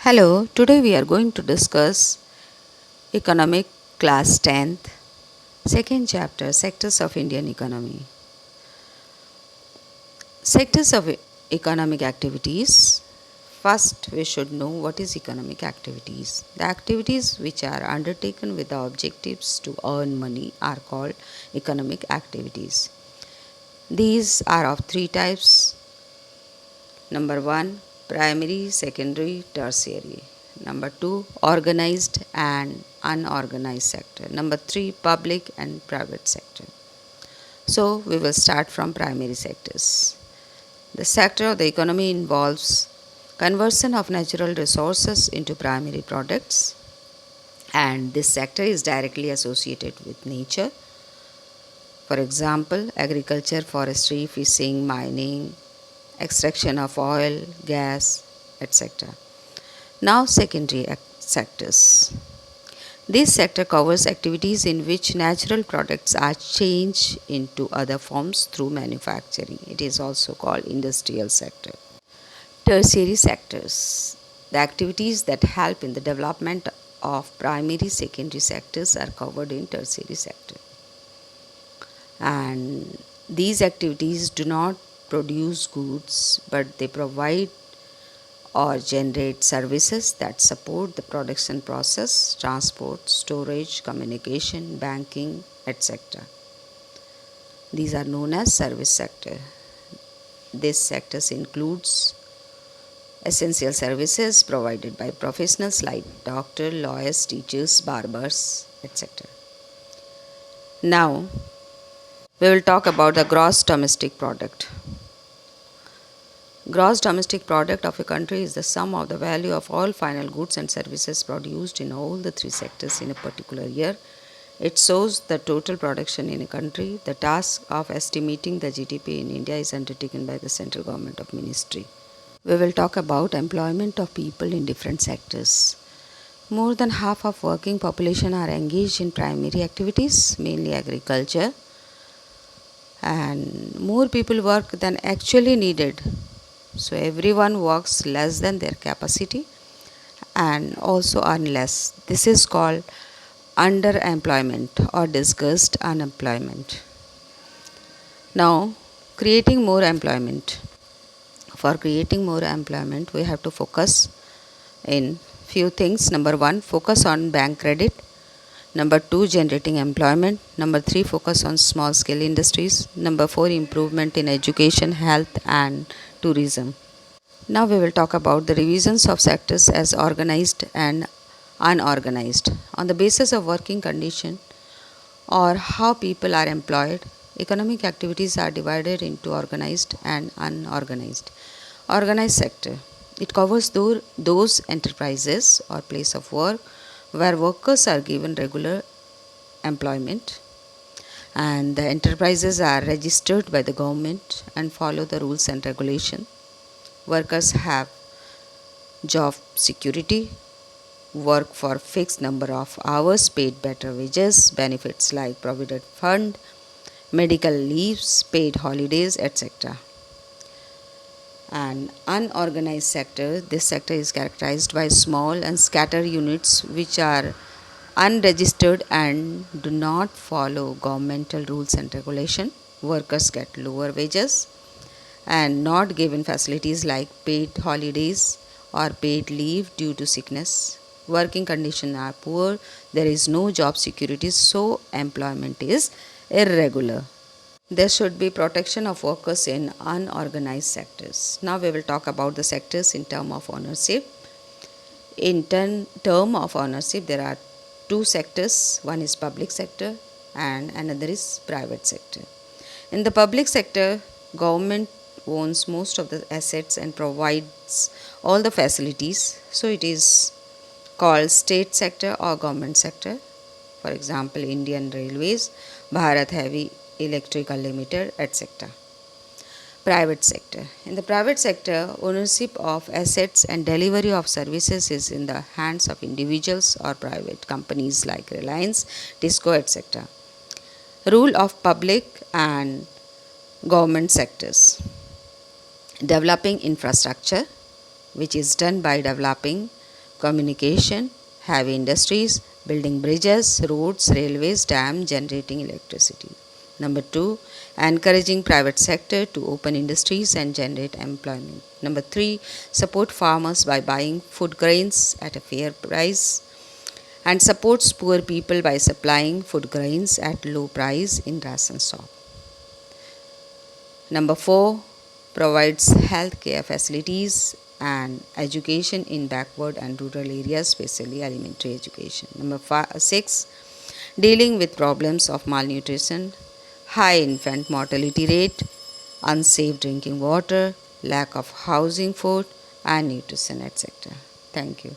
Hello, today we are going to discuss Economic Class 10th, second chapter, Sectors of Indian Economy. Sectors of economic activities. First, we should know what is economic activities. The activities which are undertaken with the objectives to earn money are called economic activities. These are of three types. Number 1, primary, secondary, tertiary. Number 2, organized and unorganized sector. Number 3, public and private sector. So we will start from primary sectors. The sector of the economy involves conversion of natural resources into primary products, and this sector is directly associated with nature. For example, agriculture, forestry, fishing, mining, extraction of oil, gas, etc. Now, secondary sectors. This sector covers activities in which natural products are changed into other forms through manufacturing. It is also called industrial sector. Tertiary sectors. The activities that help in the development of primary, secondary sectors are covered in tertiary sector. And these activities do not produce goods, but they provide or generate services that support the production process, transport, storage, communication, banking, etc. These are known as service sector. These sectors includes essential services provided by professionals like doctor, lawyers, teachers, barbers, etc. Now, we will talk about the gross domestic product. Gross domestic product of a country is the sum of the value of all final goods and services produced in all the three sectors in a particular year. It shows the total production in a country. The task of estimating the GDP in India is undertaken by the central government of ministry. We will talk about employment of people in different sectors. More than half of working population are engaged in primary activities, mainly agriculture, and more people work than actually needed. So everyone works less than their capacity and also earn less. This is called underemployment or disguised unemployment. Now, creating more employment. For creating more employment, we have to focus in few things. Number 1, focus on bank credit. Number 2, generating employment. Number 3, focus on small scale industries. Number 4, improvement in education, health and tourism. Now we will talk about the revisions of sectors as organized and unorganized. On the basis of working condition or how people are employed, economic activities are divided into organized and unorganized. Organized sector. It covers those enterprises or place of work where workers are given regular employment and the enterprises are registered by the government and follow the rules and regulations. Workers have job security, work for fixed number of hours, paid better wages, benefits like provident fund, medical leaves, paid holidays, etc. And unorganized sector, this sector is characterized by small and scattered units which are unregistered and do not follow governmental rules and regulation. Workers get lower wages and not given facilities like paid holidays or paid leave due to sickness. Working conditions are poor, there is no job security, so employment is irregular. There should be protection of workers in unorganized sectors. Now we will talk about the sectors in term of ownership. In term of ownership, there are two sectors. One is public sector and another is private sector. In the public sector, government owns most of the assets and provides all the facilities. So it is called state sector or government sector. For example, Indian Railways, Bharat Heavy Electrical Limited, etc. Private sector. In the private sector, ownership of assets and delivery of services is in the hands of individuals or private companies like Reliance, Tisco, etc. Rule of public and government sectors. Developing infrastructure, which is done by developing communication, heavy industries, building bridges, roads, railways, dams, generating electricity. Number 2, encouraging private sector to open industries and generate employment. Number 3, support farmers by buying food grains at a fair price and supports poor people by supplying food grains at low price in ration shop. Number 4, provides healthcare facilities and education in backward and rural areas, especially elementary education. Number 6, dealing with problems of malnutrition, high infant mortality rate, unsafe drinking water, lack of housing, food and nutrition, etc. Thank you.